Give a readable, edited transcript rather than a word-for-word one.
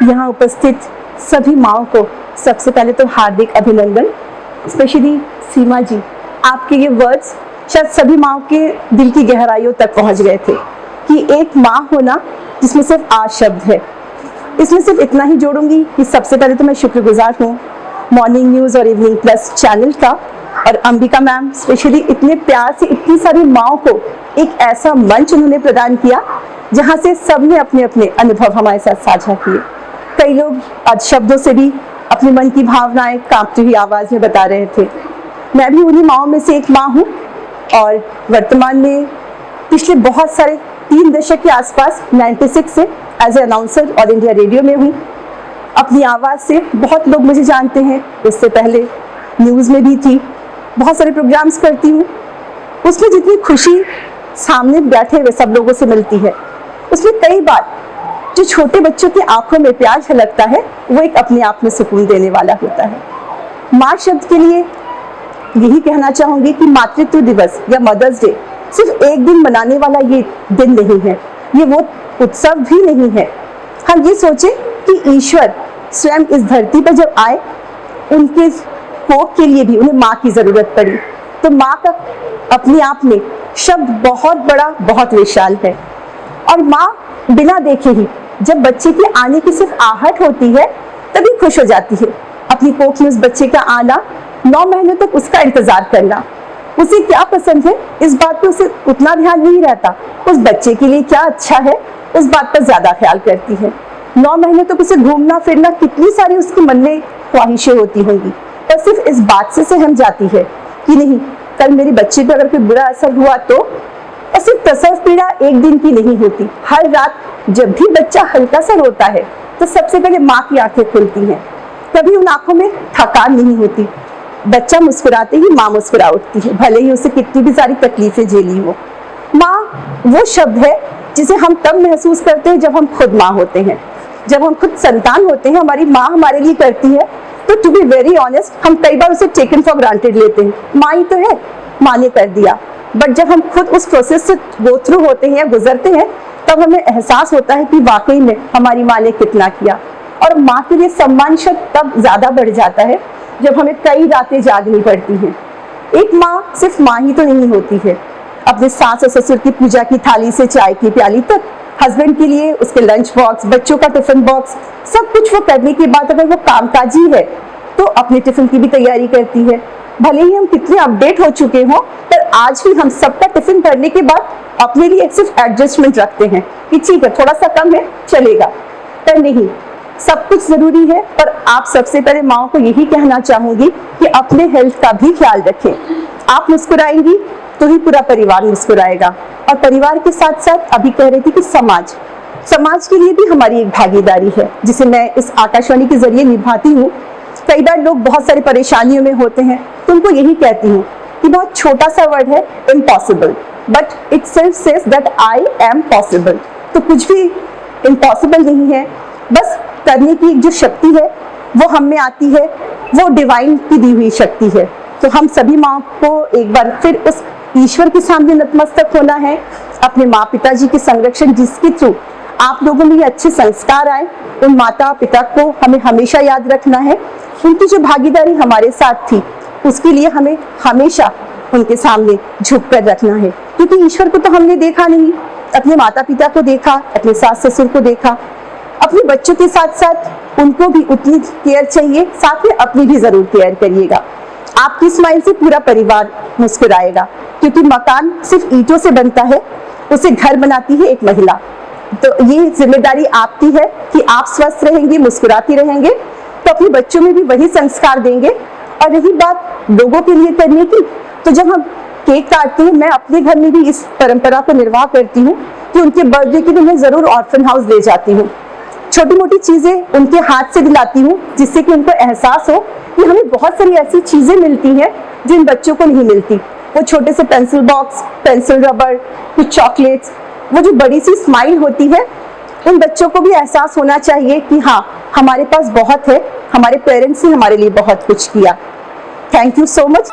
यहाँ उपस्थित सभी माओं को सबसे पहले तो हार्दिक अभिनंदन। स्पेशली सीमा जी, आपके ये वर्ड्स शायद सभी माओं के दिल की गहराइयों तक पहुँच गए थे कि एक माँ होना जिसमें सिर्फ आज शब्द है। इसमें सिर्फ इतना ही जोड़ूंगी कि सबसे पहले तो मैं शुक्रगुजार हूँ मॉर्निंग न्यूज़ और इवनिंग प्लस चैनल का, और अंबिका मैम स्पेशली इतने प्यार से इतनी सारी माओं को एक ऐसा मंच उन्होंने प्रदान किया जहाँ से सबने अपने अपने अनुभव हमारे साथ साझा किए। कई लोग आज शब्दों से भी अपने मन की भावनाएं कांपती हुई आवाज़ में बता रहे थे। मैं भी उन्हीं माओं में से एक माँ हूँ और वर्तमान में पिछले बहुत सारे 3 दशक के आसपास 96 से as a announcer All India Radio में हूँ। अपनी आवाज़ से बहुत लोग मुझे जानते हैं, उससे पहले न्यूज़ में भी थी, बहुत सारे प्रोग्राम्स करती हूँ। उसमें जितनी खुशी सामने बैठे हुए सब लोगों से मिलती है, उसमें कई बार जो छोटे बच्चों की आंखों में प्यार झलकता है वो एक अपने आप में सुकून देने वाला होता है। माँ शब्द के लिए यही कहना चाहूँगी कि मातृत्व दिवस या मदर्स डे सिर्फ एक दिन मनाने वाला ये दिन नहीं है, ये वो उत्सव भी नहीं है। हम ये सोचें कि ईश्वर स्वयं इस धरती पर जब आए, उनके कोख के लिए भी उन्हें माँ की जरूरत पड़ी, तो माँ का अपने आप में शब्द बहुत बड़ा, बहुत विशाल है। और माँ बिना देखे ही जब बच्चे की आने की सिर्फ आहट होती है तभी खुश हो जाती है। अपनी कोख में उस बच्चे का आना, 9 महीनों तक उसका इंतजार करना, उसे क्या पसंद है इस बात पे उसे उतना ध्यान नहीं रहता, उस बच्चे के लिए क्या अच्छा है उस बात पर ज्यादा ख्याल करती है। 9 महीने तक उसे घूमना फिरना, कितनी सारी उसके मन में ख्वाहिशें होती होंगी, पर सिर्फ इस बात से सहम जाती है कि नहीं, कल मेरे बच्चे पर अगर कोई बुरा असर हुआ तो। और सिर्फ प्रसव पीड़ा एक दिन की नहीं होती, हर रात जब भी बच्चा हल्का सा रोता है तो सबसे पहले माँ की आंखें खुलती हैं। कभी उन आंखों में थकान नहीं होती, बच्चा मुस्कुराते ही माँ मुस्कुरा उठती है, भले ही उसे कितनी भी सारी तकलीफें झेली हो। माँ वो शब्द है जिसे हम तब महसूस करते हैं जब हम खुद माँ होते हैं। जब हम खुद संतान होते हैं, हमारी माँ हमारे लिए करती है, तो टू बी वेरी ऑनेस्ट हम कई बार उसे टेकन फॉर ग्रांटेड लेते हैं, माँ ही तो है, माँ ने कर दिया। बट जब हम खुद उस प्रोसेस से गो थ्रू होते हैं या गुजरते हैं, तब हमें एहसास होता है कि वाकई में हमारी माँ ने कितना किया। और माँ के लिए सम्मान शब्द तब ज्यादा बढ़ जाता है जब हमें कई रातें जागनी पड़ती हैं। एक माँ सिर्फ माँ ही तो नहीं होती है, अपने सास और ससुर की पूजा की थाली से चाय की प्याली तक, हस्बैंड के लिए उसके लंच बॉक्स, बच्चों का टिफिन बॉक्स, सब कुछ वो करने के बाद अगर वो कामकाजी है तो अपने टिफिन की भी तैयारी करती है। भले ही हम कितने अपडेट हो चुके हों, पर आज भी हम सबका टिफिन करने के बाद अपने लिए सिर्फ एडजस्टमेंट रखते हैं कि ठीक है थोड़ा सा कम है चलेगा, पर नहीं, सब कुछ जरूरी है। पर आप सबसे पहले माओ को यही कहना चाहूंगी कि अपने हेल्थ का भी ख्याल रखें। आप मुस्कुराएंगी तो ही पूरा परिवार मुस्कुराएगा, और परिवार के साथ साथ अभी कह रही थी कि समाज के लिए भी हमारी एक भागीदारी है, जिसे मैं इस आकाशवाणी के जरिए निभाती हूँ। कई बार लोग बहुत सारी परेशानियों में होते हैं, तो उनको यही कहती हूँ कि बहुत छोटा सा वर्ड है impossible, but it self says that I am possible. तो कुछ भी इम्पॉसिबल नहीं है, बस करने की जो शक्ति है वो हम में आती है, वो डिवाइन की दी हुई शक्ति है। तो हम सभी माँ को एक बार फिर उस ईश्वर के सामने नतमस्तक होना है, अपने माँ पिताजी के संरक्षण जिसके थ्रू आप लोगों में ये अच्छे संस्कार आए, उन माता पिता को हमें हमेशा याद रखना है। उनकी जो भागीदारी हमारे साथ थी उसके लिए हमें हमेशा उनके सामने झुक कर रखना है, क्योंकि ईश्वर को तो हमने देखा नहीं, अपने माता पिता को देखा, अपने सास ससुर को देखा। अपने बच्चों के साथ साथ उनको भी उतनी केयर चाहिए, साथ में अपनी भी जरूर केयर करिएगा। आपकी स्माइल से पूरा परिवार मुस्कुराएगा, क्योंकि मकान सिर्फ ईंटों से बनता है, उसे घर बनाती है एक महिला। तो ये जिम्मेदारी आपकी है कि आप स्वस्थ रहेंगे, मुस्कुराती रहेंगे, तो अपने बच्चों में भी वही संस्कार देंगे। और रही बात लोगों के लिए करने की, तो जब हम केक काटते हैं, मैं अपने घर में भी इस परंपरा को निर्वाह करती हूँ कि उनके बर्थडे के दिन मैं जरूर ऑर्फन हाउस ले जाती हूँ, छोटी मोटी चीजें उनके हाथ से दिलाती हूँ, जिससे कि उनको एहसास हो कि हमें बहुत सारी ऐसी चीजें मिलती हैं जो इन बच्चों को नहीं मिलती। वो छोटे से पेंसिल बॉक्स, पेंसिल रबर, कुछ चॉकलेट्स, वो जो बड़ी सी स्माइल होती है, उन बच्चों को भी एहसास होना चाहिए कि हाँ हमारे पास बहुत है, हमारे पेरेंट्स ने हमारे लिए बहुत कुछ किया। Thank you so much.